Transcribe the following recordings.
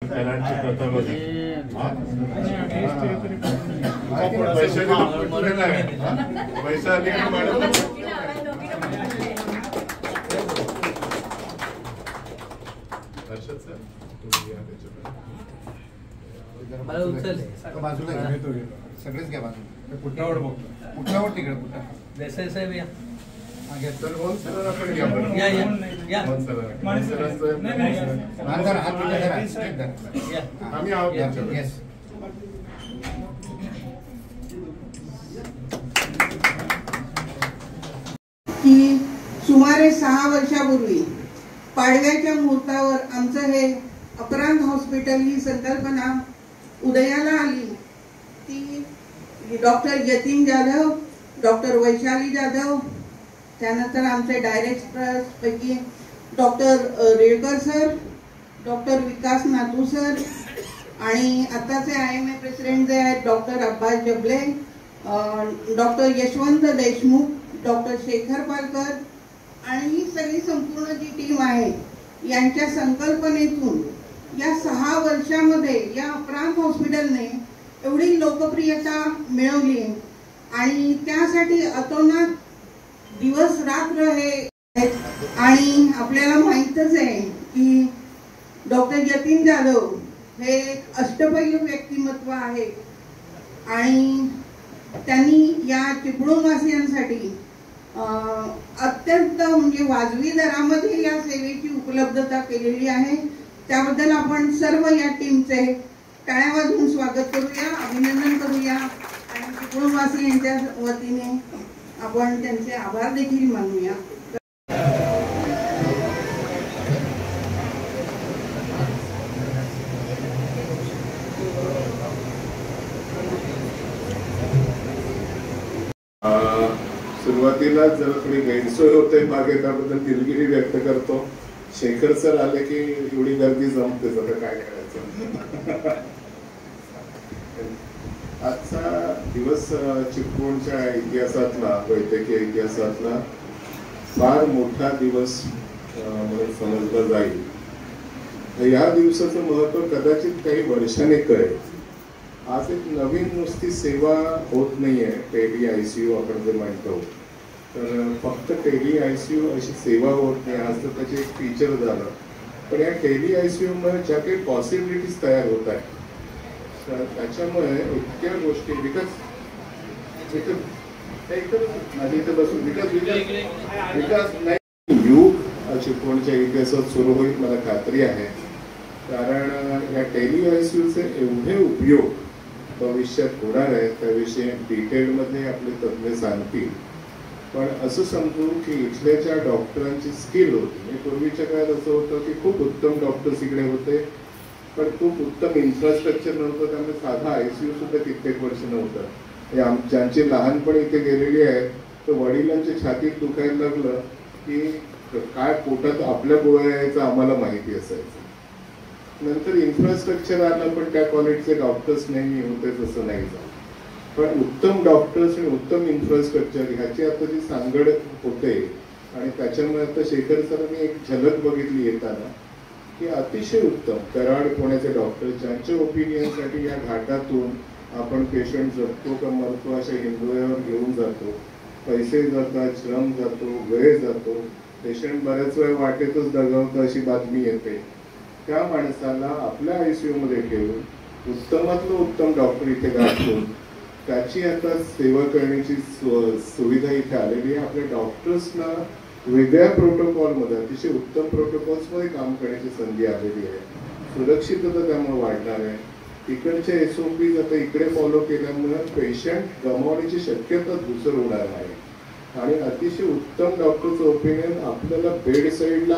कराडची प्रथा बघा. पैसा बाजूला सगळेच घ्या बाजूला. पुटणावर बघतो, पुटणावर तिकडे पुटणा देसाई साहेब या. की सुमारे 6 वर्षापूर्वी पाडव्याच्या मुहूर्तावर आमचं हे अपरांत हॉस्पिटल ही संकल्पना उदयाला आली. ती डॉक्टर यतीन जाधव, डॉक्टर वैशाली जाधव, त्यानंतर आमचे डायरेक्टर पैकी डॉक्टर रेडकर सर, डॉक्टर विकास नातू सर आणि आताचे IMA प्रेसिडेंट जे आहेत डॉक्टर अब्बास जबले, डॉक्टर यशवंत देशमुख, डॉक्टर शेखर पालकर आणि ही सगळी संपूर्ण जी टीम आहे यांच्या संकल्पनेतून या 6 वर्षामध्ये या अपरांत हॉस्पिटलने एवढी लोकप्रियता मिळवली आणि त्यासाठी अतोनात दिवस रात्र हे आणि आपल्याला माहीतच आहे की डॉक्टर यतीन जाधव हे एक अष्टपैलू व्यक्तिमत्व आहे आणि त्यांनी या चिपळूणवासियांसाठी अत्यंत म्हणजे वाजवी दरामध्ये या सेवेची उपलब्धता केलेली आहे. त्याबद्दल आपण सर्व या टीमचे टाळ्या वाजवून स्वागत करूया, अभिनंदन करूया आणि चिपळूणवासी यांच्या वतीने आपण त्यांचे आभार देखील मानूया. सुरुवातीला जरा थोडी गैरसोय होते, मागे त्याबद्दल दिलगिरी व्यक्त करतो. शेखर सर आले की एवढी गर्दी जमते, आता काय करायचं. आजचा दिवस चिपळूणच्या इतिहासातला, वैद्यकीय इतिहासातला फार मोठा दिवस म्हणून समजला जाईल. या दिवसाचं महत्व कदाचित काही वर्षाने कळेल. आज एक नवीन नुसती सेवा होत नाहीये, टेली ICU आपण जे म्हणतो, तर फक्त टेली ICU अशी सेवा होत नाही. आज तर त्याचे एक फीचर झालं, पण या टेली ICU मध्ये ज्या काही पॉसिबिलिटीज तयार होत आहेत तर त्याच्यामुळे इतक्या गोष्टी विकास नाही युग चिपळूणच्या इतिहासात सुरू होईल मला खात्री आहे. कारण या टेली ICUचे एवढे उपयोग भविष्यात होणार आहेत त्याविषयी डिटेलमध्ये आपले तज्ज्ञ सांगतील. पण असं समजू की इथल्या ज्या डॉक्टरांची स्किल होती, पूर्वीच्या काळात असं होतं की खूप उत्तम डॉक्टर्स इकडे होते पण खूप उत्तम इन्फ्रास्ट्रक्चर नव्हतं, त्यामुळे साधा ICU सुद्धा कित्येक वर्ष नव्हतं. ज्यांची लहानपणी इथे गेलेली आहेत तर वडिलांच्या छातीत दुखायला लागलं की काय पोटात आपल्या गोळ्या यायचं आम्हाला माहिती असायचं. नंतर इन्फ्रास्ट्रक्चर आलं पण त्या क्वालिटीचे डॉक्टर्स नेहमी होते तसं नाही झालं. पण उत्तम डॉक्टर्स आणि उत्तम इन्फ्रास्ट्रक्चर ह्याची आता जी सांगड होते आणि त्याच्यामुळे आता शेखर सरांनी एक झलक बघितली येताना की अतिशय उत्तम कराड पुण्याचे डॉक्टर ज्यांच्या ओपिनियनसाठी या घाटातून आपण पेशंट जगतो का मरतो अशा हिंदुळ्यावर घेऊन जातो, पैसे जातात, श्रम जातो, वेळ जातो, पेशंट बऱ्याच वेळ वाटेतच दगावतं अशी बातमी येते. त्या माणसाला आपल्या ICU मध्ये ठेवून उत्तमातलं उत्तम डॉक्टर इथे गाठून त्याची आता सेवा करण्याची सुविधा इथे आलेली आहे. आपल्या डॉक्टर्सना वेगळ्या प्रोटोकॉलमध्ये अतिशय उत्तम प्रोटोकॉल्समध्ये काम करण्याची संधी आलेली आहे. सुरक्षितता त्यामुळे वाढणार आहे. इकडचे SOPs आता इकडे फॉलो केल्यामुळे पेशंट गमावण्याची शक्यता धुसर होणार आहे आणि अतिशय उत्तम डॉक्टरचं ओपिनियन आपल्याला बेड साईडला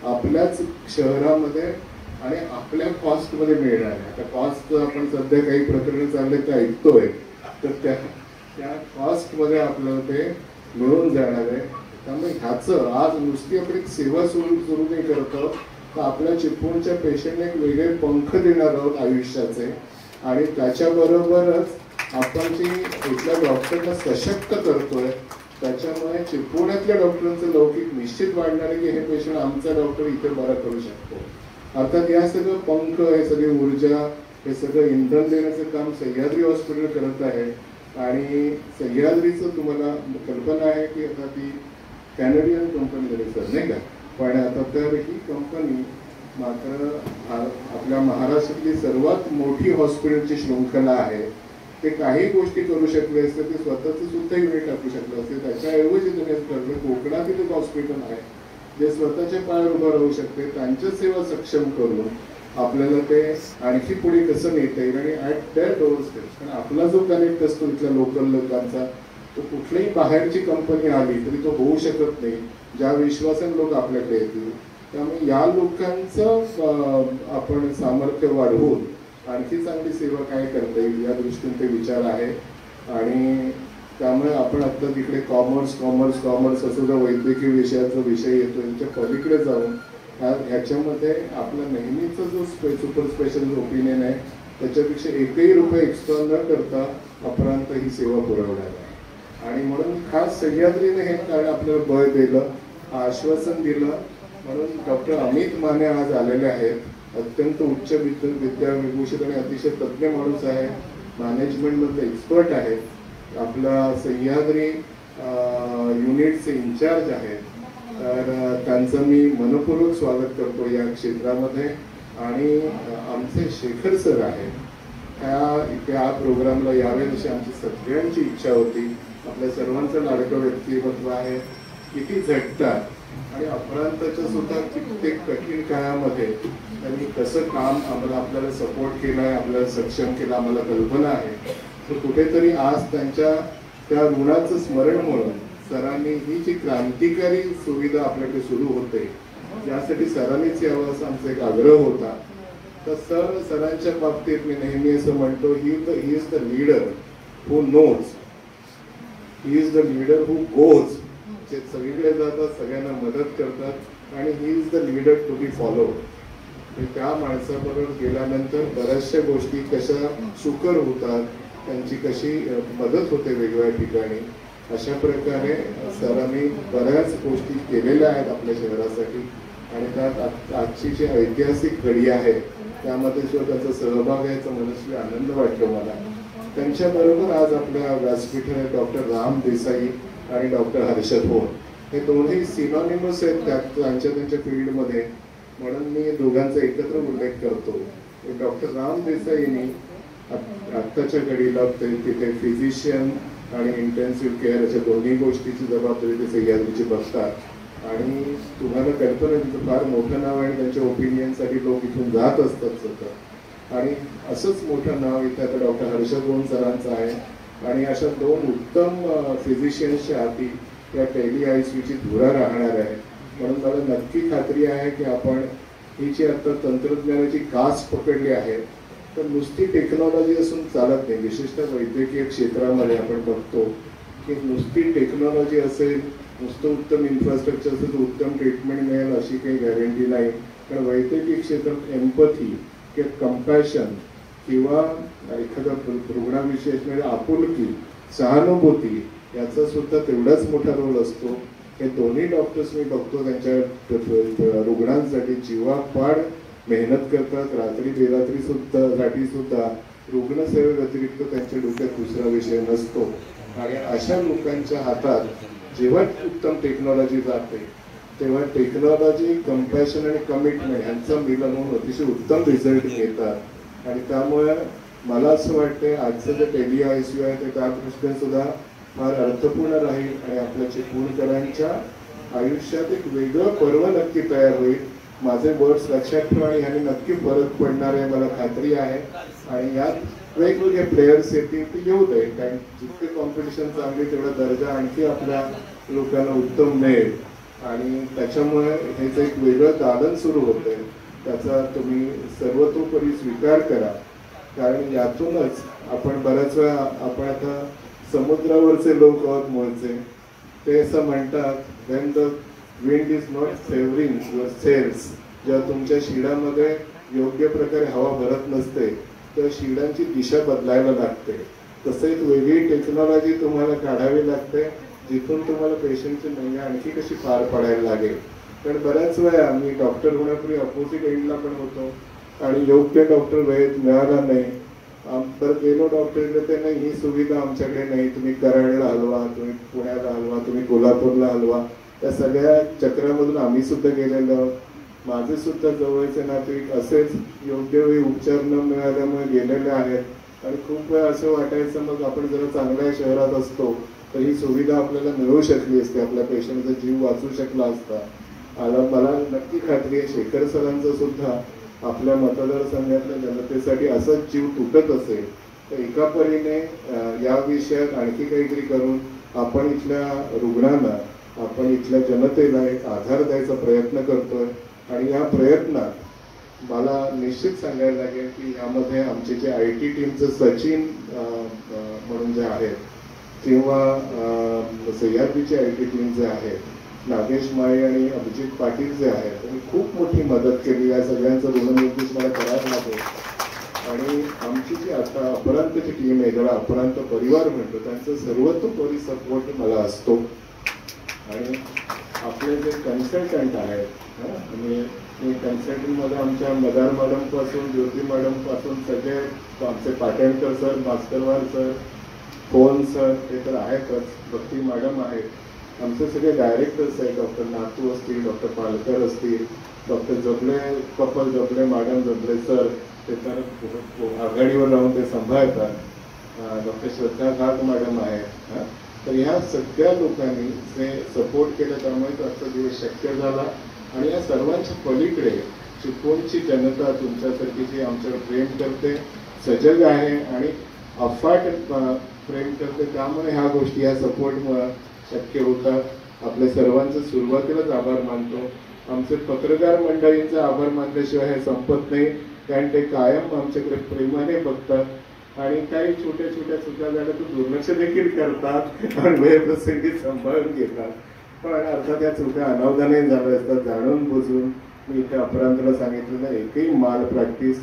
आपल्याच शहरामध्ये आणि आपल्या कॉस्टमध्ये मिळणार आहे. आता कॉस्ट आपण सध्या काही प्रकरण चालले ते ऐकतोय तर त्या कॉस्टमध्ये आपल्याला ते मिळून जाणार आहे. त्यामुळे ह्याचं आज नुसती आपण एक सेवा सुरू नाही करत आहोत तर आपल्या चिपळूणच्या पेशंटने एक वेगळे पंख देणार आहोत आयुष्याचे आणि त्याच्याबरोबरच आपण जी इथल्या डॉक्टरला सशक्त करतोय त्याच्यामुळे चिपळूणातल्या डॉक्टरांचं लौकिक निश्चित वाढणार आहे की हे पेशंट आमचा डॉक्टर इथे बरा करू शकतो. अर्थात या सगळं पंख, हे सगळे ऊर्जा, हे सगळं इंधन देण्याचं काम सह्याद्री हॉस्पिटल करत आहे. आणि सह्याद्रीचं तुम्हाला कल्पना आहे की आता ती कॅनेडियन कंपनी झाली सर, नाही का, पण आता तर ही कंपनी मात्र आपल्या महाराष्ट्रातली सर्वात मोठी हॉस्पिटलची शृंखला आहे. ते काही गोष्टी करू शकले असते, ते स्वतःचं सुद्धा युनिट टाकू शकलं असते. त्याच्याऐवजी तुम्ही ठरलं कोकणातील एक हॉस्पिटल आहे जे स्वतःच्या पायावर उभं राहू शकते, त्यांच्या सेवा सक्षम करून आपल्याला ते आणखी पुढे कसं नेता येईल. आणि ॲट दॅट डोअर स्टेप, कारण आपला जो कनेक्ट असतो इथल्या लोकल लोकांचा, तो कुठलीही बाहेरची कंपनी आली तरी तो होऊ शकत नाही ज्या विश्वासाने लोक आपल्याकडे येतील. त्यामुळे या लोकांचं आपण सामर्थ्य वाढवून आणखी चांगली सेवा काय करता येईल या दृष्टीने ते विचार आहे. आणि त्यामुळे आपण आता तिकडे कॉमर्स असं जो वैद्यकीय विषयाचा विषय येतो यांच्या पलीकडे जाऊन ह्याच्यामध्ये आपला नेहमीचा जो सुपर स्पेशल ओपिनियन आहे त्याच्यापेक्षा एकही रुपये एक्स्ट्रा न करता अपरांत ही सेवा पुरवणार आहे. आणि म्हणून खास सह्याद्रीने हे कारण आपल्याला बळ दिलं, आश्वासन दिलं. म्हणून डॉक्टर अमित माने आज आलेले आहेत. अत्यंत उच्च विद्याविभूषित आणि अतिशय तज्ज्ञ माणूस आहे, मॅनेजमेंटमधले एक्सपर्ट आहेत, आपला सह्याद्री युनिटचे इंचार्ज आहेत. तर त्यांचं मी मनपूर्वक स्वागत करतो या क्षेत्रामध्ये. आणि आमचे शेखर सर आहेत, त्या प्रोग्रामला यावे अशी आमची सगळ्यांची इच्छा होती. आपल्या सर्वांचं लाडकं व्यक्तिमत्व आहे, किती झटतात आणि अपरांताच्या सुद्धा कित्येक कठीण काळामध्ये त्यांनी कसं काम आपल्याला सपोर्ट केलं आहे, आपल्याला सक्षम केलं, आम्हाला कल्पना आहे. तर कुठेतरी आज त्यांच्या त्या ऋणाचं स्मरण म्हणून सरांनी ही जी क्रांतिकारी सुविधा आपल्याकडे सुरू होते यासाठी सरांनीच यावं असा आमचा एक आग्रह होता. तर सरांच्या बाबतीत मी नेहमी असं म्हणतो, he is the leader who knows, he is the leader who goes. जे सगळीकडे जातात, सगळ्यांना मदत करतात आणि he is the leader to be followed. त्या माणसाबरोबर गेल्यानंतर बऱ्याचशा गोष्टी कशा सुकर होतात, त्यांची कशी मदत होते वेगवेगळ्या ठिकाणी. अशा प्रकारे सरांनी बऱ्याच गोष्टी केलेल्या आहेत आपल्या शहरासाठी. आणि त्यात आजची जी ऐतिहासिक घडी आहे त्यामध्ये सुद्धा त्याचा सहभाग याचा मनस्वी आनंद वाटतो मला. त्यांच्याबरोबर आज आपल्या व्यासपीठावर डॉक्टर राम देसाई आणि डॉक्टर हर्षद होन हे दोन्ही सिनॉनिमस आहेत त्यांच्या फील्डमध्ये. म्हणून मी दोघांचा एकत्र उल्लेख करतो. डॉक्टर राम देसाईंनी आत्ताच्या घडीला तिथे फिजिशियन आणि इंटेन्सिव्ह केअर अशा दोन्ही गोष्टीची जबाबदारी ते सह्याद्रीची बघतात. आणि तुम्हाला कल्पना तिथं फार मोठं नाव आहे आणि त्यांच्या ओपिनियनसाठी लोक इथून जात असतात सतत. आणि असंच मोठं नाव इथं आता डॉक्टर हर्षद होन सरांचं आहे. आणि अशा दोन उत्तम फिजिशियन्सच्या हाती या टेली ICUची धुरा राहणार आहे. म्हणून मला नक्की खात्री आहे की आपण ही जी आता तंत्रज्ञानाची कास पकडली आहे तर नुसती टेक्नॉलॉजी असून चालत नाही. विशेषतः वैद्यकीय क्षेत्रामध्ये आपण बघतो की नुसती टेक्नॉलॉजी असेल, नुसतं उत्तम इन्फ्रास्ट्रक्चर असेल तर उत्तम ट्रीटमेंट मिळेल अशी काही गॅरंटी नाही. कारण वैद्यकीय क्षेत्रात एम्पथी किंवा कंपॅशन किंवा एखाद्या रुग्णाविषयी असणारी आपुलकी, सहानुभूती याचा सुद्धा तेवढाच मोठा रोल असतो. हे दोन्ही डॉक्टर्स मी बघतो त्यांच्या रुग्णांसाठी जीवापाड मेहनत करतात. रात्री बेरात्री सुद्धा रुग्णसेवेव्यतिरिक्त त्यांच्या डोक्यात दुसरा विषय नसतो. आणि अशा लोकांच्या हातात जेव्हा उत्तम टेक्नॉलॉजी जाते तेव्हा टेक्नॉलॉजी, कंपॅशन आणि कमिटमेंट यांचं मिलन होऊन अतिशय उत्तम रिझल्ट मिळतात. आणि त्यामुळे मला असं वाटतं आजचं जे टेली ICU आहे ते त्या दृष्टीने सुद्धा फार अर्थपूर्ण राहील आणि आपल्या चिपळूणकरांच्या आयुष्यात एक वेगळं पर्व नक्की तयार होईल. माझे वर्ड्स लक्षात ठेवा आणि ह्याने नक्की फरक पडणार आहे मला खात्री आहे. आणि यात वेगवेगळे प्लेयर्स येतील ते येऊ दे, कारण जितके कॉम्पिटिशन चांगली तेवढा दर्जा आणखी आपल्या लोकांना उत्तम मिळेल. आणि त्याच्यामुळे ह्याचं एक वेगळं दालन सुरू होतंय. त्याचा तुम्ही सर्वतोपरी स्वीकार करा. कारण यातूनच आपण बऱ्याच वेळा आपण आता समुद्रावरचे लोक आहोत मूळचे, ते असं म्हणतात when the wind is not favoring your sails, जेव्हा तुमच्या शिडामध्ये योग्य प्रकारे हवा भरत नसते तर शिडांची दिशा बदलायला लागते. तसं एक वेगळी टेक्नॉलॉजी तुम्हाला काढावी लागते जिथून तुम्हाला पेशंटची नैया आणखी कशी पार पाडायला लागेल कारण बऱ्याच वेळा मी डॉक्टर होण्यापूर्वी अपोजिट एंडला पण होतो आणि योग्य डॉक्टर वेळेत मिळाला नाही. परत गेलो डॉक्टरकडे, ते नाही ही सुविधा आमच्याकडे नाही, तुम्ही कराडला हलवा, तुम्ही पुण्याला हलवा, तुम्ही कोल्हापूरला हलवा. त्या सगळ्या चक्रामधून आम्ही सुद्धा गेलेलो आहोत. माझे सुद्धा जवळचे नातेवाईक असेच योग्य वेळी उपचार न मिळाल्यामुळे गेलेले आहेत आणि खूप वेळा असं वाटायचं मग आपण जरा चांगल्या शहरात असतो तर ही सुविधा आपल्याला मिळू शकली असते, आपल्या पेशंटचा जीव वाचू शकला असता. मला नक्की खात्री आहे शेखर सरांचं सुद्धा आपल्या मतदारसंघातल्या जनतेसाठी असंच जीव तुटत असेल तर एका परीने या विषयात आणखी काहीतरी करून आपण इथल्या रुग्णांना, आपण इथल्या जनतेला एक आधार द्यायचा प्रयत्न करतोय. आणि या प्रयत्नात मला निश्चित सांगायला लागेल की यामध्ये आमचे जे IT टीमचं सचिन म्हणून जे आहेत किंवा सह्याद्रीचे IT टीम जे आहेत, नागेश माळे आणि अभिजित पाटील जे आहेत, त्यांनी खूप मोठी मदत केली. या सगळ्यांचं ऋणनिर्देश मला करायला लागेल. आणि आमची जी आता अपरांतची टीम आहे, ज्याला अपरांत परिवार म्हणतो, त्यांचं सर्वतोपरी सपोर्ट मला असतो. आणि आपले जे कन्सल्टंट आहेत, आणि कन्सल्टंटमध्ये आमच्या मदार मॅडम पासून, ज्योती मॅडम पासून सगळे आमचे पाटणकर सर, भास्करवार सर, फोन सर, ते तर आहेतच, भक्ती मॅडम आहेत. आमचे सगळे डायरेक्टर्स आहेत, डॉक्टर नातू असतील, डॉक्टर पालकर असतील, डॉक्टर जबले, कपल जबले मॅडम, जबले सर, ते तर आघाडीवर राहून ते सांभाळतात. डॉक्टर श्रद्धा घाट मॅडम आहेत. तर ह्या सगळ्या लोकांनी जे सपोर्ट केलं त्यामुळे आजचा दिवस शक्य झाला. आणि या सर्वांच्या पलीकडे चिपळूणची जनता तुमच्यासारखी जी आमच्यावर प्रेम करते, सजग आहे आणि अफाट प्रेम करते, त्यामुळे ह्या गोष्टी, या सपोर्टमुळे शक्य होतात. आपल्या सर्वांचं सुरुवातीलाच आभार मानतो. आमचे पत्रकार मंडळींचा आभार मानल्याशिवाय हे संपत नाही, कारण ते कायम आमच्याकडे प्रेमाने बघतात आणि काही छोट्या छोट्या चुका झाल्या तर दुर्लक्ष देखील करतात आणि वेळप्रसंगी सांभाळून घेतात. पण अर्थात या चुका अनावधानाने झाल्या असतात, जाणून बुजून. मी इथे अपरांतला सांगितलेलं एकही माल प्रॅक्टिस,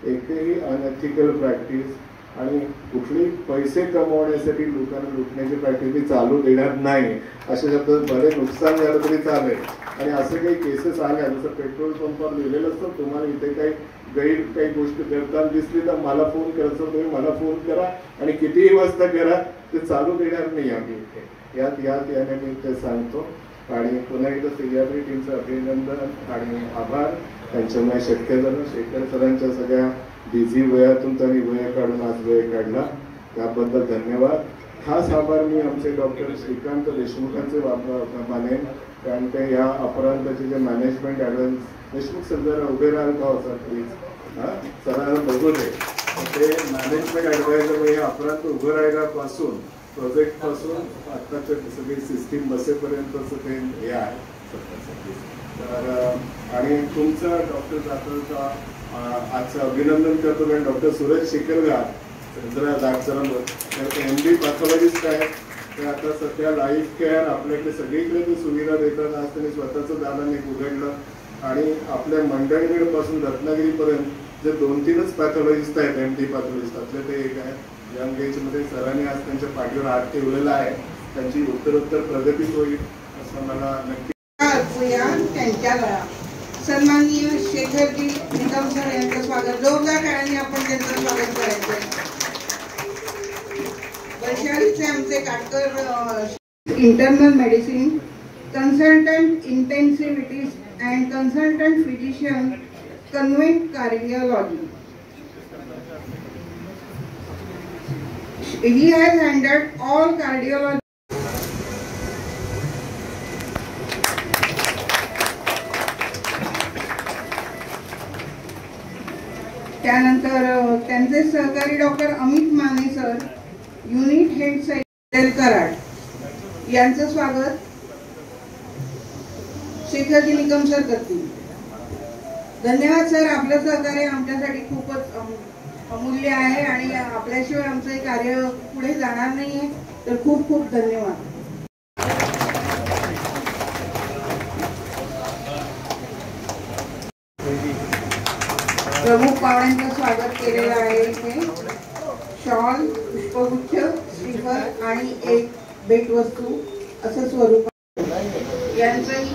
एकही अनएथिकल प्रॅक्टिस आणि कुठली पैसे कमवण्यासाठी लोकांना लुटण्याची प्रॅक्टिस मी चालू देणार नाही. अशा शब्दात भले नुकसान झालं तरी चालेल. आणि असे काही केसेस आल्या, जसं पेट्रोल पंपावर लिहिलेलं असतं, तुम्हाला इथे काही गोष्ट करताना दिसली तर मला फोन करायचं, तुम्ही मला फोन करा आणि कितीही वाजता करा, ते चालू देणार नाही आम्ही इथे. याने मी ते सांगतो. आणि पुन्हा एकदा सह्याद्री टीमचं अभिनंदन आणि आभार. त्यांच्यामुळे शक्य झालं. शेखर सरांच्या सगळ्या बिझी वेळातून त्यांनी वेळ काढून आज वेळ काढला, त्याबद्दल धन्यवाद. खास आभार मी आमचे डॉक्टर श्रीकांत देशमुखांचे मानेन, कारण ते या अपरांताचे जे मॅनेजमेंट ॲडव्हान्स, देशमुख सर जरा उभे राहाल का हो सर प्लीज, सरांना बघू दे. ते मॅनेजमेंट ॲडवायझर या अपरांत उभं राहिल्यापासून, प्रोजेक्टपासून आत्ताच्या सगळी सिस्टीम बसेपर्यंतचं ते हे आहे. तर आणि तुमचं डॉक्टर जाधवचा आजचं अभिनंदन करतो, कारण डॉक्टर सूरज शेखरगार MD पॅथॉलॉजिस्ट आहेत. ते आता सध्या लाईफ केअर आपल्याकडे सगळीकडे ती सुविधा देतात. आज त्यांनी स्वतःचं दालन एक उघडलं आणि आपल्या मंडळगडपासून रत्नागिरीपर्यंत जे 2-3च पॅथॉलॉजिस्ट आहेत, MD पॅथॉलॉजिस्ट, आपले ते एक आहेत. यंग एजमध्ये सरांनी आज त्यांच्या पाठीवर हात ठेवलेला आहे. त्यांची उत्तरोत्तर प्रगती होईल असं मला नक्की. त्यांच्या गळा सन्माननीय शेखरजी निकम सर यांचं स्वागत, जोरदार टाळ्यांनी आपण त्यांचं स्वागत करायचं. वैशालीचे आमचे Katkar, internal medicine consultant, intensivist and consultant physician, convent cardiology. He has handled all cardiology. त्यानंतर त्यांचे सहकारी doctor Amit Mane sir, unit head सैल कराड यांचं स्वागत शेखरजी निकम सर करतील. धन्यवाद सर, आपलं सहकार्य आमच्यासाठी खूपच अमूल्य आहे आणि आपल्याशिवाय आमचं हे कार्य पुढे जाणार नाहीये. तर खूप खूप धन्यवाद. प्रमुख पाहुण्यांचं स्वागत केलेलं आहे. इथे शॉल, पुष्पगुच्छ, श्रीफळ आणि एक भेटवस्तू असं स्वरूप यांचंही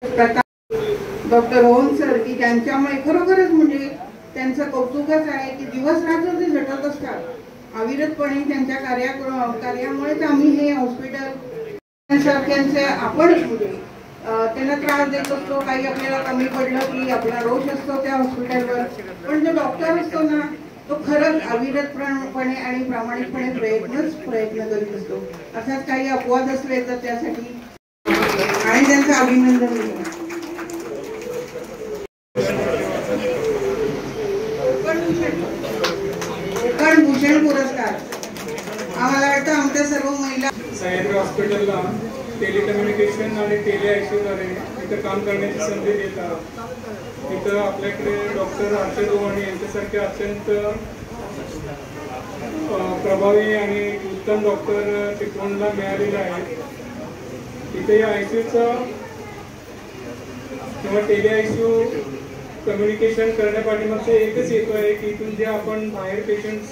डॉक्टर ओम सर की त्यांच्यामुळे खरोखरच म्हणजे त्यांचं कौतुकच आहे की दिवस रात्र ते झटत असतात अविरतपणे त्यांच्या कार्यामुळेच आम्ही हे हॉस्पिटल सारख्यांचे आपण त्यांना त्रास देत असतो काही आपल्याला कमी पडलं की आपला रोष असतो त्या हॉस्पिटलवर पण जो डॉक्टर असतो ना तो खरंच अविरतपणे आणि प्रामाणिकपणे प्रयत्न करीत असतो अर्थात काही अपवाद असले तर त्यासाठी आणि त्यांचं अभिनंदन भूषण पुरस्कार आम्हाला वाटतं आमच्या सर्व महिला सह्याद्री हॉस्पिटलला टेलिकम्युनिकेशन आणि टेली आयसीयूद्वारे इथं काम करण्याची संधी देतात। इथं आपल्याकडे डॉक्टर अर्चना दोवाणी यांच्यासारखे अत्यंत प्रभावी आणि उत्तम डॉक्टर चिपळूणला मिळालेले आहेत। इथे या आयसीयूचा किंवा टेली आयसीयू कम्युनिकेशन करण्यापाठीमागचा एकच हेतू आहे की इथून जे आपण बाहेर पेशंट्स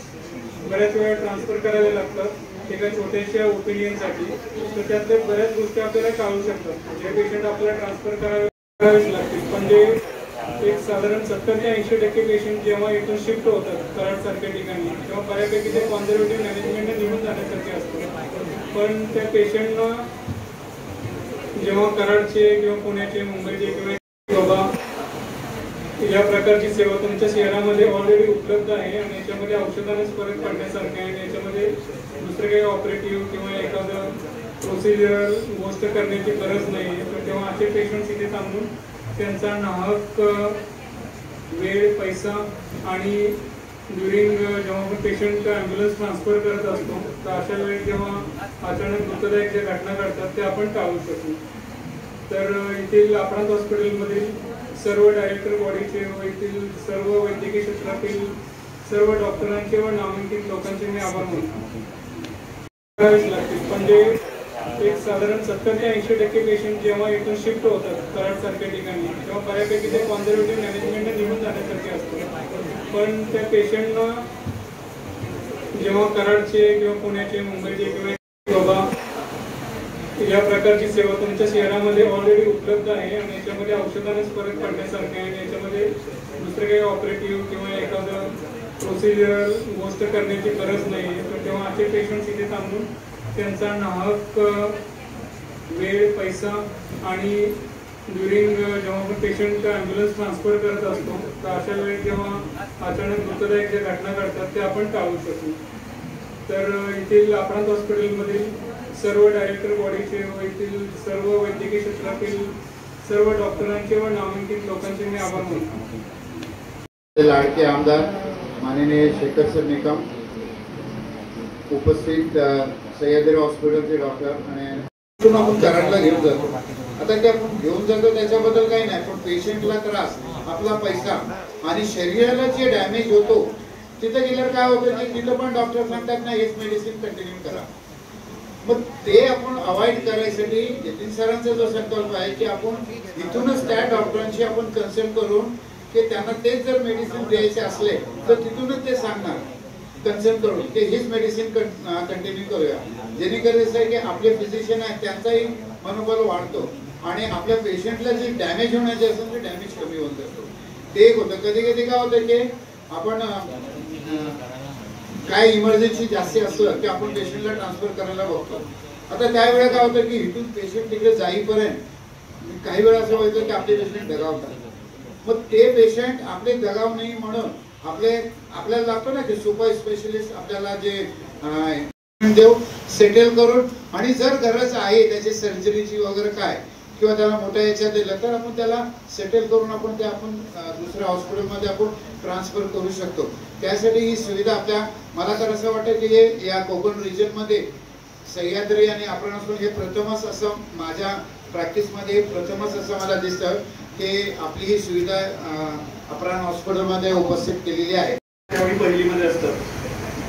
बऱ्याच वेळा ट्रान्सफर करावे लागतात एका छोट्याशा ओपिनियनसाठी तर त्यातल्या बऱ्याच गोष्टी आपल्याला टाळू शकतात। जे पेशंट आपल्याला ट्रान्सफर करावेच लागतील पण जे एक साधारण 70 ते 80% पेशंट जेव्हा इथून शिफ्ट होतात कराड सारख्या ठिकाणी तेव्हा बऱ्यापैकी ते कॉन्झर्वेटिव्ह मॅनेजमेंटने निघून जाण्यासारखे असतात पण त्या पेशंटना जेव्हा कराडचे किंवा पुण्याचे मुंबईचे किंवा बाबा या प्रकारची सेवा तुमच्या शहरामध्ये ऑलरेडी उपलब्ध आहे आणि याच्यामध्ये औषधानेच फरक पडण्यासारखं आहे याच्यामध्ये दुसरं काही ऑपरेटिव्ह किंवा एखादं प्रोसिजर गोष्ट करण्याची गरज नाही आहे तर तेव्हा असे पेशंट्स इथे थांबून त्यांचा नाहक वेळ पैसा आणि ड्युरिंग जेव्हा आपण पेशंट ॲम्ब्युलन्स ट्रान्सफर करत असतो तर अशा वेळी जेव्हा अचानक दुःखदायक ज्या घटना घडतात ते आपण टाळू शकू। तर येथील अपरांत हॉस्पिटलमधील सर्व डायरेक्टर बॉडीचे व येथील सर्व वैद्यकीय क्षेत्रातील सर्व डॉक्टरांचे व नामांकित लोकांचे मी आभार मानतो। पण जे एक साधारण 70 ते 80% पेशंट जेव्हा इथून शिफ्ट होतात कराड सारख्या ठिकाणी तेव्हा बऱ्यापैकी ते कॉन्झर्वेटिव्ह मॅनेजमेंटने निघून जाण्यासारखे असतात पण त्या पेशंटना जेव्हा कराडचे किंवा पुण्याचे मुंबईचे किंवा बाबा या प्रकारची सेवा तुमच्या शहरामध्ये ऑलरेडी उपलब्ध आहे आणि याच्यामध्ये औषधानेच फरक पडण्यासारखे आहे याच्यामध्ये दुसरं काही ऑपरेटिव्ह किंवा एखादं प्रोसिजर गोष्ट करण्याची गरज नाही आहे तर तेव्हा असे पेशंट्स इथे थांबून त्यांचा नाहक वेळ पैसा आणि ड्युरिंग जेव्हा आपण पेशंट ॲम्ब्युलन्स ट्रान्सफर करत असतो तर अशा वेळी जेव्हा अचानक दुःखदायक ज्या घटना घडतात ते आपण टाळू शकू। तर येथील अपरांत हॉस्पिटलमधील सर्व डायरेक्टर बॉडीचे व येथील सर्व वैद्यकीय क्षेत्रातील सर्व डॉक्टरांचे व नामांकित लोकांचे मी आभार मानतो। लाडके आमदार माननीय शेखर सर निकम उपस्थित सह्याद्री हॉस्पिटलचे डॉक्टर आणि आपण कराडला घेऊन जातो आता ते आपण घेऊन जातो त्याच्याबद्दल काही नाही पण पेशंटला त्रास आपला पैसा आणि शरीराला जे डॅमेज होतो तिथं गेल्यावर काय होतं की तिथं पण डॉक्टर सांगतात ना हेच मेडिसिन कंटिन्यू करा मग ते आपण अवॉइड करायसाठी जतीन सरांचा जो संकल्प आहे की आपण इथूनच त्या डॉक्टरांशी आपण कन्सल्ट करून की त्यांना तेच जर मेडिसिन द्यायचे असले तर तिथूनच ते सांगणार कन्सल्ट करून की हीच मेडिसिन कंटिन्यू करूया जेणेकरून असं आहे की आपले फिजिशियन आहेत त्यांचाही मनोबल वाढतो आणि आपल्या पेशंटला जे डॅमेज होण्याचे असेल ते डॅमेज कमी होऊन जातो। ते एक होतं कधी कधी काय होतं की आपण काय इमर्जन्सी जास्त असलं की आपण पेशंटला ट्रान्सफर करायला बघतो आता त्यावेळेला काय होतं की इथून पेशंट तिकडे जाईपर्यंत काही वेळा असं व्हायचं की आपले पेशंट दगावतात मग ते पेशंट आपले दगाव नाही म्हणून आपल्याला लागतो ना की सुपर स्पेशलिस्ट आपल्याला जे देऊ सेटल करून आणि जर गरज आहे त्याची सर्जरीची वगैरे काय किंवा त्याला मोठ्या याच्यात दिलं तर आपण त्याला सेटल करून आपण ते आपण दुसऱ्या हॉस्पिटलमध्ये आपण ट्रान्सफर करू शकतो। त्यासाठी ही सुविधा आपल्या मला तर असं वाटतं की हे या कोकण रिजनमध्ये सह्याद्री आणि अपराण हे प्रथमच असं माझ्या प्रॅक्टिसमध्ये प्रथमच असं मला दिसतं की आपली ही सुविधा अपराण हॉस्पिटलमध्ये उपस्थित केलेली आहे। त्यावेळी पहिलीमध्ये असतात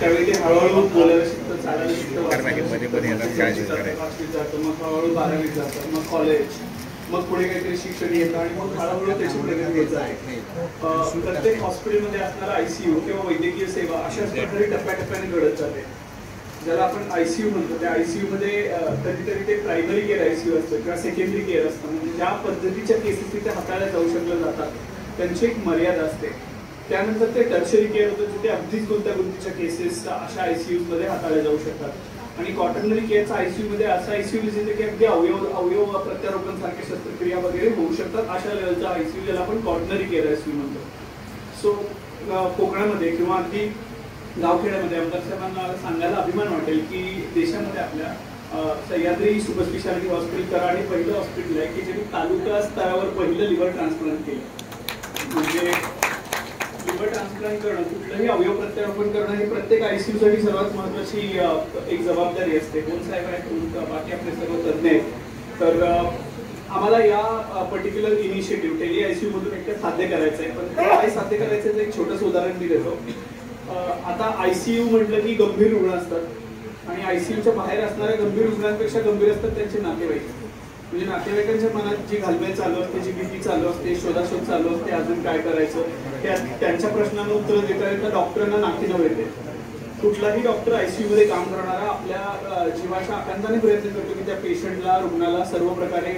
त्यावेळी ते हळूहळू बोलायला शिकतात चालायला शिकतात मग हळूहळू 12वीत जातात मग कॉलेज मग पुढे काहीतरी शिक्षण येतं आणि मग हळूहळू त्याची प्रगती घ्यायचं आहे। प्रत्येक हॉस्पिटलमध्ये असणारा ICU किंवा वैद्यकीय सेवा अशाच प्रकारे टप्प्याटप्प्याने घडत जाते ज्याला आपण ICU म्हणतो, त्या ICU मध्ये कधीतरी ते प्रायमरी केअर ICU असतं किंवा सेकंडरी केअर असतं, म्हणजे ज्या पद्धतीच्या केसेस तिथे हाताळल्या जाऊ शकल्या जातात त्यांची एक मर्यादा असते. त्यानंतर ते टर्शरी केअर होतं, जिथे अगदीच गुंतागुंतीच्या केसेस अशा ICUs मध्ये हाताळल्या जाऊ शकतात. आणि क्वाटर्नरी केअरचा ICU मध्ये असा ICU जिथे की अगदी अवयव प्रत्यारोपण सारखे शस्त्रक्रिया वगैरे होऊ शकतात, अशा लेवलचा ICU ज्याला आपण क्वाटर्नरी केअर ICU म्हणतो. सो कोकणामध्ये किंवा अगदी गावखेड्यामध्ये आमदार साहेबांना सांगायला अभिमान वाटेल की देशामध्ये आपल्या Sahyadri super speciality hospital Karad हे पहिलं हॉस्पिटल आहे की ज्यांनी तालुका स्तरावर पहिलं लिव्हर ट्रान्सप्लांट केलं. म्हणजे लिव्हर ट्रान्सप्लांट करणं, कुठलंही अवयव प्रत्यारोपण करणं हे प्रत्येक ICU साठी सर्वात महत्त्वाची एक जबाबदारी असते. कोण साहेब आहेत, बाकी आपले सर्व तज्ज्ञ आहेत. तर आम्हाला या पर्टिक्युलर इनिशिएटिव्ह टेली ICU मधून एकटं साध्य करायचं आहे. पण काय साध्य करायचं आहे एक छोटंसं उदाहरण मी देतो. आता ICU म्हटलं की गंभीर रुग्ण असतात आणि ICUच्या बाहेर असणाऱ्या गंभीर रुग्णांपेक्षा गंभीर असतात त्यांचे नातेवाईक. म्हणजे नातेवाईकांच्या मनात जी घालमेल चालू असते, जी भीती चालू असते, शोधाशोध चालू असते, अजून काय करायचं, त्यांच्या प्रश्नांना उत्तर देता देता डॉक्टरांना नाकीनव येते. कुठलाही डॉक्टर ICU मध्ये काम करणारा आपल्या जीवाच्या आकांताने प्रयत्न करतो की त्या पेशंटला, रुग्णाला सर्व प्रकारे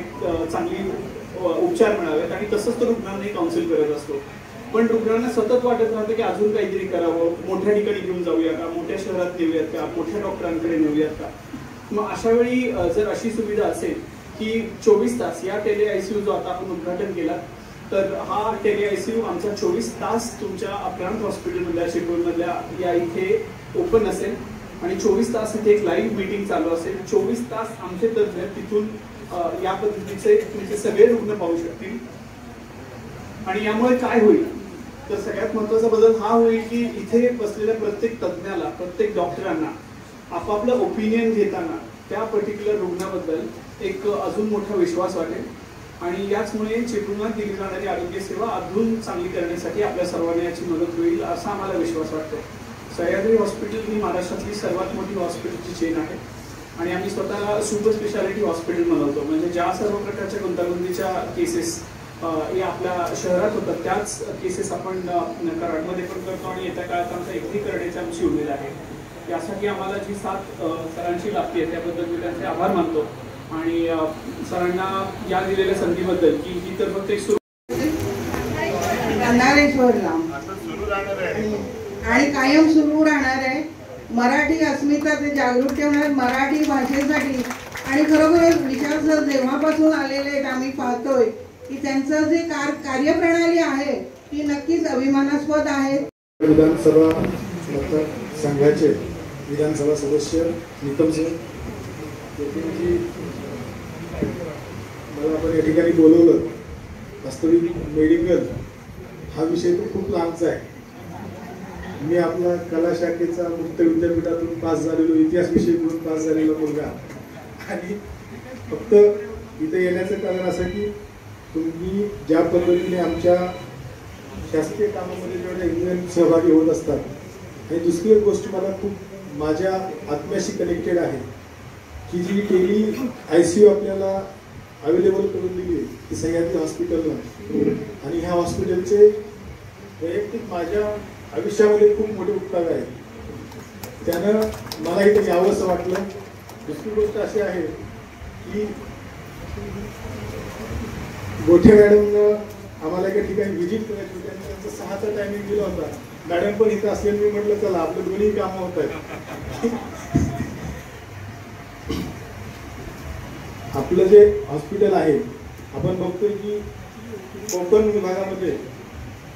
चांगली उपचार मिळावेत आणि तसंच तो रुग्णांनाही काउन्सिल करत असतो. पण रुग्णांना सतत वाटत राहतं की अजून काहीतरी करावं, मोठ्या ठिकाणी घेऊन जाऊया का, मोठ्या शहरात नेऊयात का, मोठ्या डॉक्टरांकडे नेऊयात का. मग अशा वेळी जर अशी सुविधा असेल की 24 तास या टेली ICU जो आता आपण उद्घाटन केला, तर हा टेली ICU आमचा 24 तास तुमच्या अक्रांत हॉस्पिटलमधल्या, चिपळूणमधल्या या इथे ओपन असेल आणि 24 तास इथे एक लाईव्ह मीटिंग चालू असेल. 24 तास आमचे तज्ज्ञ तिथून या पद्धतीचे तुमचे सगळे रुग्ण पाहू शकतील. आणि यामुळे काय होईल तर सगळ्यात महत्त्वाचा बदल हा होईल की इथे बसलेल्या प्रत्येक तज्ज्ञाला, प्रत्येक डॉक्टरांना आपापलं ओपिनियन घेताना त्या पर्टिक्युलर रुग्णाबद्दल एक अजून मोठा विश्वास वाटेल आणि याचमुळे चिपळूणात दिली जाणारी आरोग्य सेवा अजून चांगली करण्यासाठी आपल्या सर्वांना याची मदत होईल असा आम्हाला विश्वास वाटतो. सह्याद्री हॉस्पिटल ही महाराष्ट्रातली सर्वात मोठी हॉस्पिटलची चेन आहे आणि आम्ही स्वतःला सुपर स्पेशालिटी हॉस्पिटल म्हणतो. म्हणजे ज्या सर्व प्रकारच्या गुंतागुंतीच्या केसेस या आपल्या शहरात होतात त्याच केसेस आपण कराडमध्ये पण करतो आणि येत्या काळात आमचा एकही करण्याची आमची उमेद आहे. यासाठी आम्हाला जी साथ सरांची लाभते त्याबद्दल मी त्यांचे आभार मानतो आणि सरांना या दिलेल्या संधीबद्दल की ही तर फक्त एक आणि कायम सुरू राहणार आहे. मराठी अस्मिता ते जागृत ठेवणार, मराठी भाषेसाठी आणि खरोखर विचार सर जेव्हापासून आलेले आहेत आम्ही पाहतोय की त्यांचं जे कार्यप्रणाली आहे ती नक्कीच अभिमानास्पद आहे. विधानसभा संघाचे विधानसभा सदस्य निकम सिंग जी मला आपण या ठिकाणी बोलवलं. वास्तविक मेडिकल हा विषय तो खूप लांबचा आहे. मी आपला कला शाखेचा मुक्त विद्यापीठातून पास झालेलो, इतिहास विषय म्हणून पास झालेला मुलगा आणि फक्त इथे येण्याचं कारण असं की तुम्ही ज्या पद्धतीने आमच्या शासकीय कामामध्ये जेवढे इंजिनियर सहभागी होत असतात आणि दुसरी एक गोष्ट मला खूप माझ्या आत्म्याशी कनेक्टेड आहे की जी टेली ICU आपल्याला अवेलेबल करून दिली ती सह्याद्री हॉस्पिटलला आणि ह्या हॉस्पिटलचे वैयक्तिक माझ्या आयुष्यामध्ये खूप मोठे उपकार आहेत. त्यानं मला इथे यावंसं वाटलं. दुसरी गोष्ट अशी आहे की गोठे मॅडमनं आम्हाला एका ठिकाणी व्हिजिट करायची होती आणि त्यांचा 6चा टायमिंग दिला होता. मॅडम पण इथं असल्याने मी म्हटलं चला आपलं दोन्ही कामं होत आहेत. आपलं जे हॉस्पिटल आहे आपण बघतोय की कोकण विभागामध्ये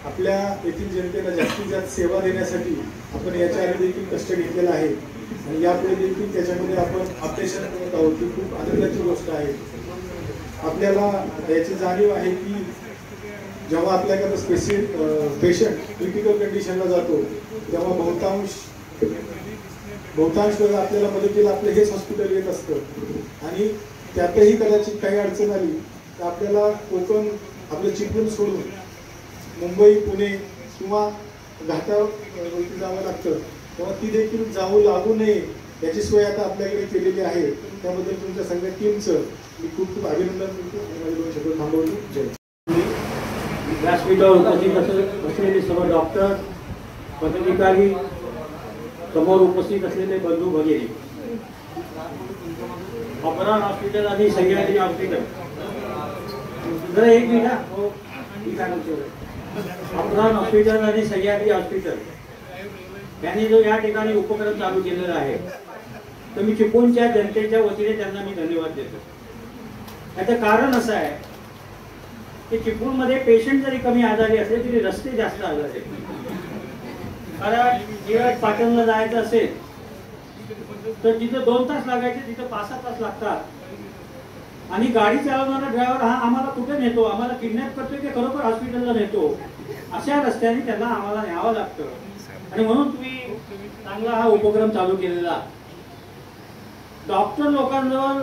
आपल्या येथील जनतेला जास्तीत जास्त सेवा देण्यासाठी आपण याच्या आधी देखील कष्ट घेतलेला आहे आणि यापुढे देखील त्याच्यामध्ये आपण अपडेशन करत आहोत. ही खूप आनंदाची गोष्ट आहे. आपल्याला याची जाणीव आहे की जेव्हा आपल्याकडे पेशंट क्रिटिकल कंडिशनला जातो तेव्हा बहुतांश वेळा आपल्याला मदतीला आपलं हेच हॉस्पिटल येत असतं आणि त्यातही कदाचित काही अडचण आली तर आपल्याला कोकण आपलं चिपळूण सोडून मुंबई, पुणे किंवा घाटावरती जावं लागतं. तेव्हा ती देखील जाऊ लागू नये याची सोय आता आपल्याकडे केलेली आहे. त्याबद्दल तुमच्या सगळ्या टीमचं मी खूप खूप अभिनंदन करतो आणि माझे 2 शब्द थांबवतो. जय. व्यासपीठावर उपस्थित बसलेले सर्व डॉक्टर, पदाधिकारी, समोर उपस्थित असलेले बंधू भगिनी, अपरान हॉस्पिटल आणि सह्याद्री हॉस्पिटल, जरा एक मिनिट हो, अपरान हॉस्पिटल आणि सह्याद्री हॉस्पिटल यांनी जो या ठिकाणी उपक्रम चालू केलेला आहे, तर मी चिपळूणच्या जनतेच्या वतीने त्यांना मी धन्यवाद देतो. याचं कारण असं आहे की चिपळूणमध्ये पेशंट जरी कमी आजारी असले तरी रस्ते जास्त आजारी आहेत. कारण निवड पाटणला जायचं असेल तर जिथं 2 तास लागायचे तिथं 5-6 तास लागतात. आणि गाडी चालवणारा ड्रायव्हर हा आम्हाला कुठे नेतो, आम्हाला किडनॅप करतो की खरोखर हॉस्पिटलला नेतो, अशा रस्त्याने त्यांना आम्हाला न्यावं लागतं. आणि म्हणून तुम्ही चांगला हा उपक्रम चालू केलेला. डॉक्टर लोकांजवळ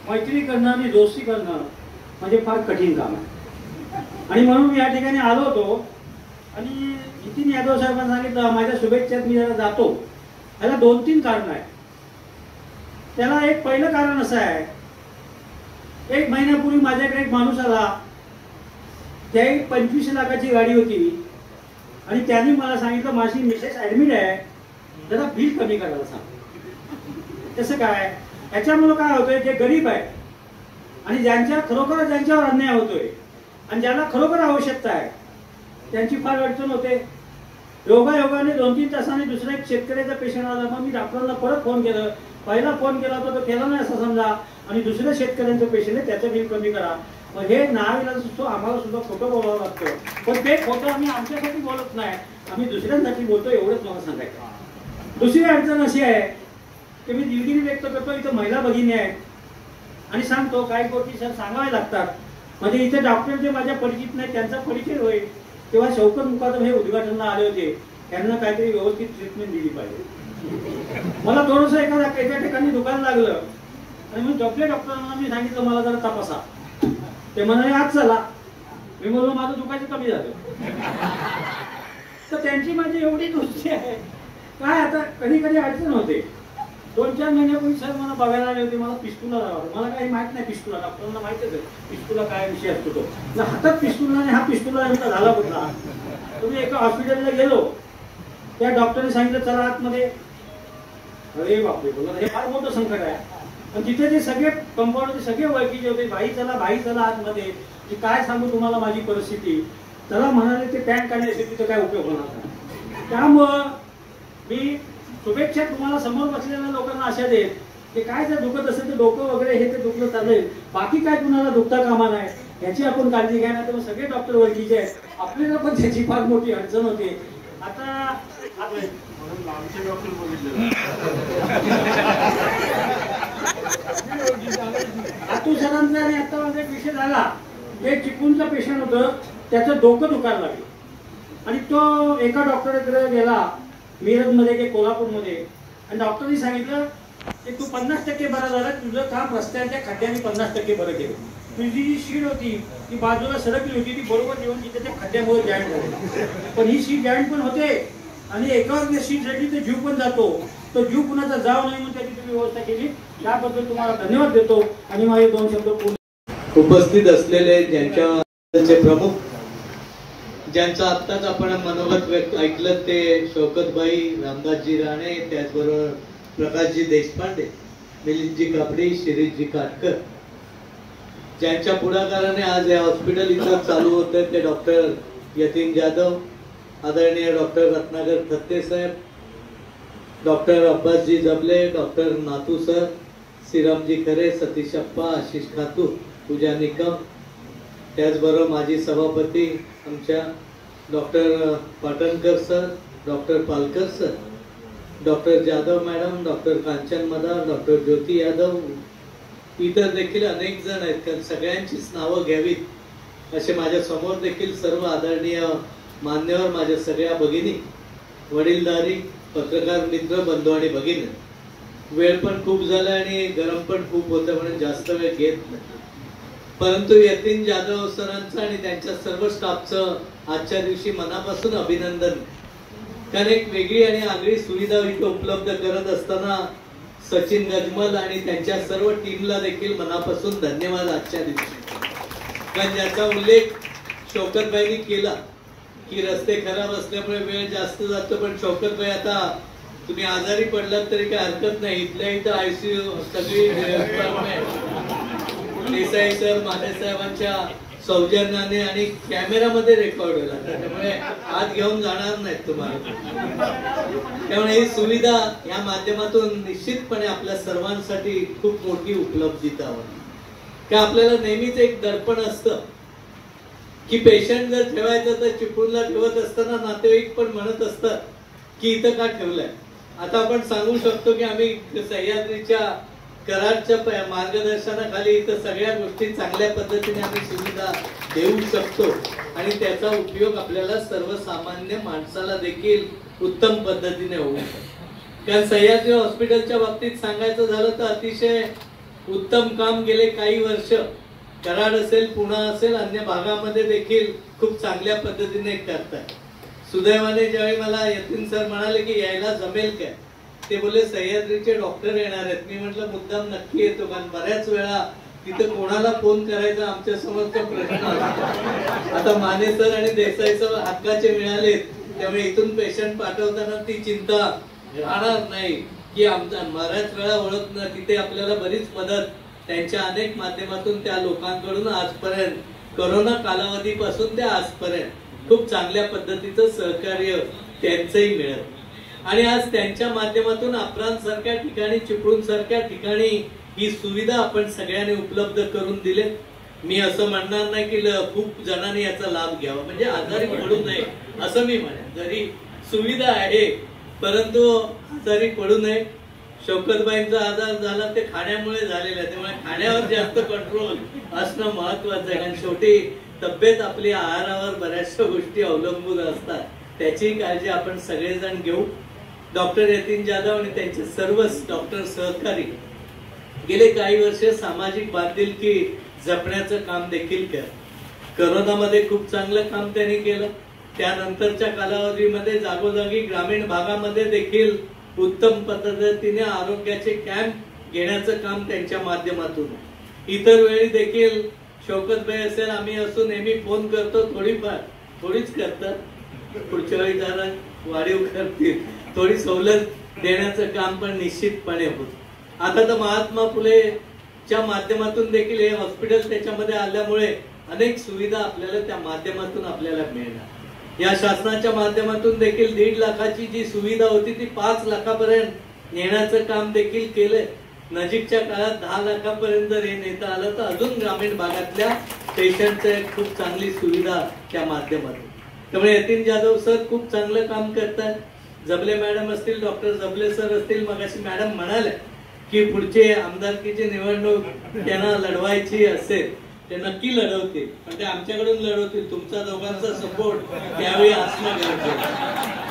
मैत्री करणं आणि दोस्ती करणं म्हणजे फार कठीण काम आहे. आणि म्हणून मी या ठिकाणी आलो होतो आणि नितीन यादव साहेबांनी सांगितलं माझ्या शुभेच्छेत मी जरा जातो. याला 2-3 कारण आहे. त्याला एक पहिलं कारण असं आहे, 1 महिन्यापूर्वी माझ्याकडे एक माणूस आला, त्याही 25 लाखाची गाडी होती आणि त्यांनी मला सांगितलं माझी मिसेस ऍडमिट आहे, जरा बिल कमी करायला सांग. तसं काय, याच्यामुळे काय होतंय, जे गरीब आहे आणि ज्यांच्यावर अन्याय होतोय आणि ज्यांना खरोखर आवश्यकता आहे त्यांची फार अडचण होते. योगायोगाने 2-3 तासांनी दुसरा एक शेतकऱ्याचा पेशंट आला. मग मी डॉक्टरांना परत फोन केला. पहिला फोन केला होता तो केला नाही असं समजा, आणि दुसऱ्या शेतकऱ्यांचं पेशंट आहे त्याचं बिल कमी करा. मग हे नाविलाज असतो, आम्हाला सुद्धा खोटं बोलावं लागतं. पण ते खोटं आम्ही आमच्यासाठी बोलत नाही, आम्ही दुसऱ्यांसाठी बोलतो, एवढंच मला सांगायचं. दुसरी अडचण अशी आहे की मी दिलगिरी व्यक्त करतो, इथं महिला भगिनी आहेत आणि सांगतो काही गोष्टी सर सांगाव्या लागतात. म्हणजे इथे डॉक्टर जे माझ्या परिचित नाही त्यांचा परिचय होईल. तेव्हा शौकत मुकादम हे उद्घाटनाला आले होते, त्यांना काहीतरी व्यवस्थित ट्रीटमेंट दिली पाहिजे. मला थोडंसं एका ठिकाणी दुकान लागलं आणि मी झोपले डॉक्टरांना मी सांगितलं मला जरा तपासा. ते म्हणाले आज चला. मी बोललो माझं दुखायचं कमी झालं. तर त्यांची माझी एवढी दोस्ती आहे. काय आता कधी कधी अडचण होते. 2-4 महिन्यापूर्वी सर मला बघायला आले होते, मला पिस्तुला लावा. मला काही माहित नाही पिस्तुला, डॉक्टरांना माहितच आहे पिस्तुला काय विषय असतो. तो हातात पिस्तुला आणि हा पिस्तुला नेमका झाला कुठला. तुम्ही एका हॉस्पिटलला गेलो, त्या डॉक्टरने सांगितलं चला आतमध्ये. अरे बापरे, बोला हे फार मोठं संकट आहे. आणि तिथे ते सगळे कंपाऊंडचे सगळे ओळखीचे होते, भाई चला आतमध्ये. की काय सांगू तुम्हाला माझी परिस्थिती. चला म्हणाले ते पॅन काढण्याचे तिथं काय उपयोग होणार नाही. त्यामुळं मी शुभेच्छा तुम्हाला समोर बसलेल्या लोकांना अशा देत की काय जर दुखत असेल तर डोकं वगैरे हे ते दुखलं चालेल, बाकी काय कुणाला दुखता कामा नाही, याची आपण काळजी घ्या. नाही तर सगळे डॉक्टर ओळखीचे आहेत, आपल्याला पण त्याची फार मोठी अडचण होते. आता आतू सरांचा आणि आता माझा एक विषय झाला. एक चिपळूणचा पेशंट होतं, त्याचं डोकं दुखायला लागलं आणि तो एका डॉक्टरकडे गेला मिरजमध्ये की कोल्हापूरमध्ये. आणि डॉक्टरनी सांगितलं की तू 50% बरा झाला, तुझं काम रस्त्याच्या खड्ड्याने 50% बरं केलं. तुझी जी शीट होती ती बाजूला सरकली होती, ती बरोबर येऊन तिथे त्या खड्ड्यामुळे जॉईंट झाली. पण ही शीट जॉईंट पण होते आणि एकावर शीटसाठी ते जीव पण जातो. तो जीव कुणाचा जाऊ नये म्हणून त्याची तुम्ही व्यवस्था केली, त्याबद्दल तुम्हाला धन्यवाद देतो. आणि माझे 2 शब्द पूर्ण. उपस्थित असलेले ज्यांच्या प्रमुख, ज्यांचं आत्ताच आपण मनोगत व्यक्त ऐकलं ते शौकतभाई, रामदासजी राणे, त्याचबरोबर प्रकाशजी देशपांडे, मिलिंदजी कापडी, शिरीषजी काटकर, ज्यांच्या पुढाकाराने आज हे हॉस्पिटल इथं चालू होतं ते डॉक्टर यतीन जाधव, आदरणीय डॉक्टर रत्नाकर थत्ते साहेब, डॉक्टर अब्बासजी जबले, डॉक्टर नातू सर, श्रीरामजी खरे, सतीश अप्पा, आशिष खातू, पूजा निकम, त्याचबरोबर माजी सभापती आमच्या doctor Patankar sir, doctor Palkar sir, doctor Jadhav madam, doctor Kanchan मदार, डॉक्टर ज्योती यादव, इतर देखील अनेक जण आहेत. कारण सगळ्यांचीच नावं घ्यावीत असे माझ्या समोर देखील सर्व आदरणीय मान्यवर, माझ्या सगळ्या भगिनी, वडीलधारी पत्रकार मित्र, बंधू आणि भगिनी. वेळ पण खूप झाला आणि गरम पण खूप होतं म्हणून जास्त वेळ घेत नाही. परंतु यतीन जाधव सरांचं आणि त्यांच्या सर्व स्टाफचं आजच्या दिवशी मनापासून अभिनंदन. कारण एक वेगळी आणि आगळी सुविधा इथे उपलब्ध करत असताना सचिन गजमल आणि त्यांच्या सर्व टीमला देखील मनापासून धन्यवाद आजच्या दिवशी. कारण ज्याचा उल्लेख शौकतभाईंनी केला की रस्ते खराब असल्यामुळे वेळ जास्त जातो, पण शौकतभाई आता तुम्ही आजारी पडलात तरी काही हरकत नाही, इथल्या इथं ICU सगळी देसाई सर माने साहेबांच्या सौजन्याने आणि कॅमेरामध्ये रेकॉर्ड होईल, त्यामुळे आत घेऊन जाणार नाहीत तुम्हाला. त्यामुळे ही सुविधा या माध्यमातून निश्चितपणे आपल्या सर्वांसाठी खूप मोठी उपलब्धीता होती. की आपल्याला नेहमीच एक दडपण असतं की पेशंट जर ठेवायचं तर चिपळूणला ठेवत असताना नातेवाईक पण म्हणत असतात की इथं का ठेवलंय. आता आपण सांगू शकतो की आम्ही सह्याद्रीच्या कराडच्या मार्गदर्शनाखाली इथं सगळ्या गोष्टी चांगल्या पद्धतीने आम्ही सुविधा देऊ शकतो आणि त्याचा उपयोग आपल्याला सर्वसामान्य माणसाला देखील उत्तम पद्धतीने होऊ शकतो. कारण सह्याद्री हॉस्पिटलच्या बाबतीत सांगायचं झालं तर अतिशय उत्तम काम गेले काही वर्ष कराड असेल, पुणा असेल, अन्य भागामध्ये देखील खूप चांगल्या पद्धतीने करताय. सुदैवाने ज्यावेळी मला यतीन सर म्हणाले की यायला जमेल काय, ते बोलले सह्याद्रीचे डॉक्टर येणार आहेत. मी म्हटलं मुद्दाम नक्की येतो, कारण बऱ्याच वेळा तिथं कोणाला फोन करायचा आमच्या समोरचा प्रश्न असतो. आता माने सर आणि देसाई सर हक्काचे मिळालेत, त्यामुळे इथून पेशंट पाठवताना ती चिंता राहणार नाही की आमचा बऱ्याच वेळा ओळख न, तिथे आपल्याला बरीच मदत त्यांच्या अनेक माध्यमातून त्या लोकांकडून आजपर्यंत कोरोना कालावधीपासून ते आजपर्यंत खूप चांगल्या पद्धतीचं सहकार्य त्यांचंही मिळत. आणि आज त्यांच्या माध्यमातून अप्रांत सारख्या ठिकाणी, चिपळूण सारख्या ठिकाणी ही सुविधा आपण सगळ्यांनी उपलब्ध करून दिले. मी असं म्हणणार नाही की खूप जणांनी याचा लाभ घ्यावा, म्हणजे आजारी पडू नये असं मी म्हणेन. जरी सुविधा आहे परंतु आजारी पडू नये. शौकतबाईंचा आजार झाला ते खाण्यामुळे झालेला आहे, त्यामुळे खाण्यावर जास्त कंट्रोल असणं महत्वाचं आहे. कारण शेवटी तब्येत आपली आहारावर बऱ्याचशा गोष्टी अवलंबून असतात, त्याची काळजी आपण सगळेजण घेऊ. डॉक्टर यतीन जाधव आणि त्यांचे सर्वच डॉक्टर सहकारी गेले काही वर्ष सामाजिक बांधिलकी जपण्याचं काम देखील केलं. कोरोनामध्ये खूप चांगलं काम त्यांनी केलं. त्यानंतरच्या कालावधीमध्ये जागोजागी ग्रामीण भागामध्ये देखील उत्तम पद्धतीने आरोग्याचे कॅम्प घेण्याचं काम त्यांच्या माध्यमातून. इतर वेळी देखील शौकतबाई असेल, आम्ही असू, नेहमी फोन करतो, थोडीच करतात, पुढच्या वेळी जरा वाढीव करतील, थोडी सवलत देण्याचं काम पण निश्चितपणे होत. आता तर महात्मा फुलेच्या माध्यमातून देखील हे हॉस्पिटल त्याच्यामध्ये आल्यामुळे अनेक सुविधा आपल्याला त्या माध्यमातून आपल्याला मिळणार. या शासनाच्या माध्यमातून देखील 1.5 लाखाची जी सुविधा होती ती 5 लाखापर्यंत नेण्याचं काम देखील केलंय. नजीकच्या काळात 10 लाखापर्यंत जर हे नेता आलं तर अजून ग्रामीण भागातल्या पेशंटचं खूप चांगली सुविधा त्या माध्यमातून. त्यामुळे यतीन जाधव सर खूप चांगलं काम करतात. जबले मॅडम असतील, डॉक्टर जबले सर असतील, मगाशी मॅडम म्हणाले की पुढचे आमदारकीची निवडणूक त्यांना लढवायची असेल ते नक्की लढवतील, पण ते आमच्याकडून लढवतील. तुमचा दोघांचा सपोर्ट त्यावेळी असणं गरजेचं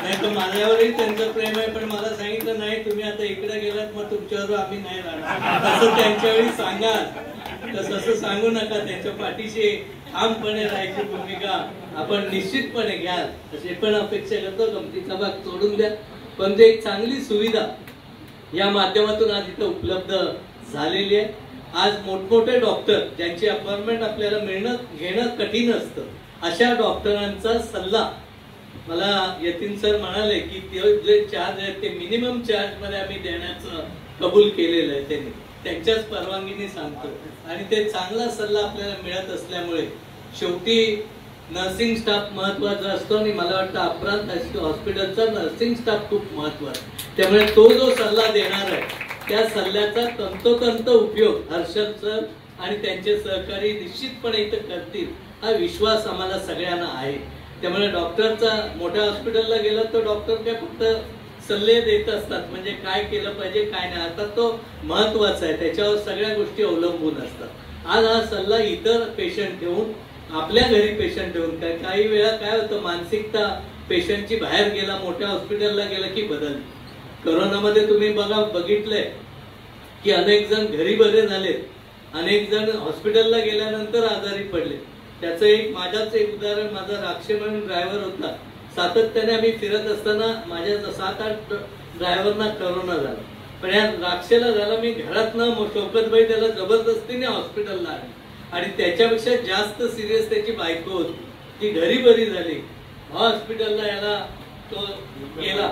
नाही. तर माझ्यावरही त्यांचं प्रेम आहे, पण मला सांगितलं नाही तुम्ही आता इकडे गेलात मग तुमच्यावर आम्ही नाही राहणार, असं त्यांच्यावेळी सांगा. तसं सांगू नका. त्यांच्या पाठीशी ठामपणे राहायची भूमिका आपण निश्चितपणे घ्याल अशी पण अपेक्षा करतो. गमतीचा भाग सोडून द्या, पण ते एक चांगली सुविधा या माध्यमातून आज इथं उपलब्ध झालेली आहे. आज मोठमोठे डॉक्टर ज्यांची अपॉइंटमेंट आपल्याला घेणं कठीण असतं, अशा डॉक्टरांचा सल्ला मला यतीन सर म्हणाले की जे चार्ज आहेत ते मिनिमम चार्ज मध्ये आम्ही देण्याचं कबूल केलेलं आहे. त्यांनी त्यांच्याच परवानगीने सांगतो आणि ते चांगला सल्ला आपल्याला मिळत असल्यामुळे शेवटी नर्सिंग स्टाफ महत्वाचा असतो आणि मला वाटतं अप्रांत हॉस्पिटलचा नर्सिंग स्टाफ खूप महत्वाचा. त्यामुळे तो जो सल्ला देणार आहे त्या सल्ल्याचा तंतोतंत उपयोग हर्षद सर आणि त्यांचे सहकारी निश्चितपणे इथं करतील हा विश्वास आम्हाला सगळ्यांना आहे. त्यामुळे डॉक्टरचा मोठ्या हॉस्पिटलला गेला तर डॉक्टर काय फक्त सल्ले देत असतात, म्हणजे काय केलं पाहिजे काय नाही, आता तो महत्वाचा आहे, त्याच्यावर सगळ्या गोष्टी अवलंबून असतात. आज हा सल्ला इतर पेशंट ठेवून आपल्या घरी पेशंट ठेवून काही वेळा काय होतं, मानसिकता पेशंटची बाहेर गेला मोठ्या हॉस्पिटलला गेला की बदलली. कोरोनामध्ये तुम्ही बघितलंय की अनेक जण घरी बरे झालेत, अनेक जण हॉस्पिटलला गेल्यानंतर आजारी पडले. त्याचं एक माझ्याच एक उदाहरण, माझा राक्षे म्हणून ड्रायव्हर होता, सातत्याने आम्ही फिरत असताना माझ्या 7-8 ड्रायव्हरना कोरोना झाला. पण या राक्षेला झाला, मी घरात न शौकतबाई त्याला जबरदस्तीने हॉस्पिटलला आली आणि त्याच्यापेक्षा जास्त सिरियस त्याची बायको होती, ती घरी बरी झाली. हॉस्पिटलला याला तो गेला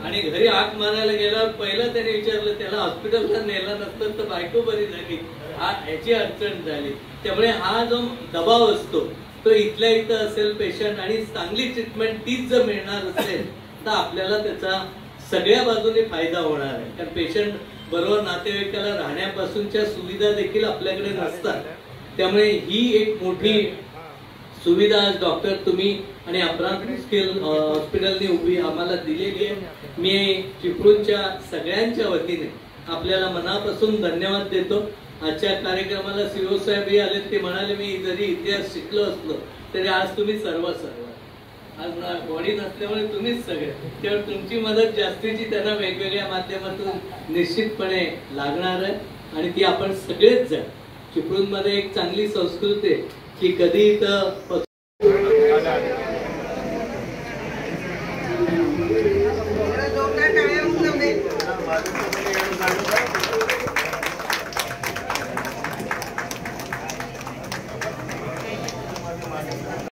आणि घरी हाक मारायला गेला. पहिलं त्याने विचारलं, त्याला हॉस्पिटलला नेला नसतं तर बायको बरी झाली, ह्याची अडचण झाली. त्यामुळे हा जो दबाव असतो तो इथल्या इथं असेल पेशंट आणि चांगली ट्रीटमेंट तीच जर मिळणार असेल तर आपल्याला त्याचा सगळ्या बाजूने फायदा होणार आहे. कारण पेशंट बरोबर नातेवाईकाला राहण्यापासूनच्या सुविधा देखील आपल्याकडे नसतात. त्यामुळे ही एक मोठी सुविधा आज डॉक्टर तुम्ही आणि अपराध हॉस्पिटलने उभी आम्हाला दिलेली आहे. मी चिपळूणच्या सगळ्यांच्या वतीने आपल्याला मनापासून धन्यवाद देतो. आजच्या कार्यक्रमाला सीओ साहेबही आले. ते म्हणाले मी जरी इतिहास शिकलो असलो तरी आज तुम्ही सर्व आज बॉडी नसल्यामुळे तुम्हीच सगळे, त्यामुळे तुमची मदत जास्तीची त्यांना वेगवेगळ्या माध्यमातून निश्चितपणे लागणार आहे आणि ती आपण सगळेच जाऊ. चिपळूणमध्ये एक चांगली संस्कृती आहे की कधी इथं जोरदार टाळ्या